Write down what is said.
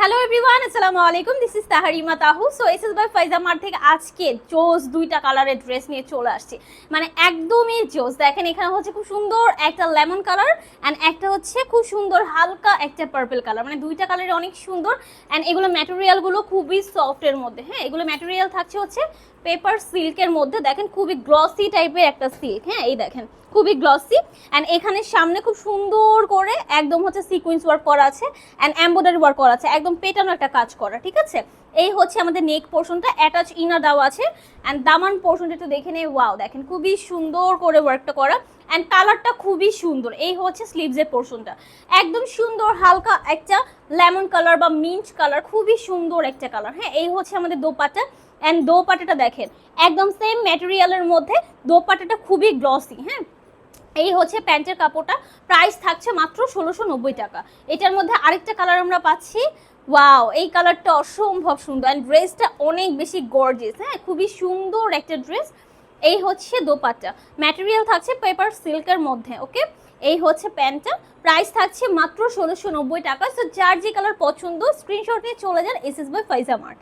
Hello everyone, আসসালামু আলাইকুম। This is Tahrima Tahu. So SS by Faiza mart থেকে আজকে জোস দুইটা কালারের ড্রেস নিয়ে চলে আসছি, মানে একদমই জোস। দেখেন এখানে হচ্ছে খুব সুন্দর একটা লেমন কালার অ্যান্ড একটা হচ্ছে খুব সুন্দর হালকা একটা পার্পল কালার, মানে দুইটা কালারে অনেক সুন্দর। অ্যান্ড এগুলো ম্যাটেরিয়ালগুলো খুবই সফটের মধ্যে। হ্যাঁ, এগুলো ম্যাটেরিয়াল থাকছে হচ্ছে পেপার সিল্কের মধ্যে। দেখেন খুবই গ্লসি টাইপের একটা সিল্ক। হ্যাঁ, এই দেখেন খুবই গ্লসি। অ্যান্ড এখানে সামনে খুব সুন্দর করে একদম হচ্ছে সিকোয়েন্স ওয়ার্ক করা আছে অ্যান্ড এমব্রয়ডারি ওয়ার্ক করা আছে, একদম পেটানো একটা কাজ করা। ঠিক আছে, এই হচ্ছে আমাদের নেক পোর্শনটা, অ্যাটাচ ইনার দেওয়া আছে। অ্যান্ড দামান পোর্শনটা একটু দেখে নেই। ওয়াও, দেখেন খুবই সুন্দর করে ওয়ার্কটা করা অ্যান্ড কালারটা খুবই সুন্দর। এই হচ্ছে স্লিভসের পোর্শনটা, একদম সুন্দর হালকা একটা লেমন কালার বা মিন্ট কালার, খুবই সুন্দর একটা কালার। হ্যাঁ, এই হচ্ছে আমাদের দোপাট্টা অ্যান্ড দোপাট্টাটা দেখেন একদম সেম ম্যাটেরিয়ালের মধ্যে, দোপাট্টাটা খুবই গ্লসি। হ্যাঁ, এই হচ্ছে প্যান্টের কাপড়টা, প্রাইস থাকছে মাত্র 1690 টাকা। এটার মধ্যে আরেকটা কালার আমরা পাচ্ছি। ওয়াও, এই কালারটা অসম্ভব সুন্দর অ্যান্ড ড্রেসটা অনেক বেশি গর্জিয়াস। হ্যাঁ, খুবই সুন্দর একটা ড্রেস। এই হচ্ছে দোপাট্টা, ম্যাটেরিয়াল থাকছে পেপার সিল্কের মধ্যে। ওকে, এই হচ্ছে প্যান্টটা, প্রাইস থাকছে মাত্র 1690 টাকা। সো যার যে কালার পছন্দ স্ক্রিনশট নিয়ে চলে যান এসএস বাই ফাইজা মার্ট।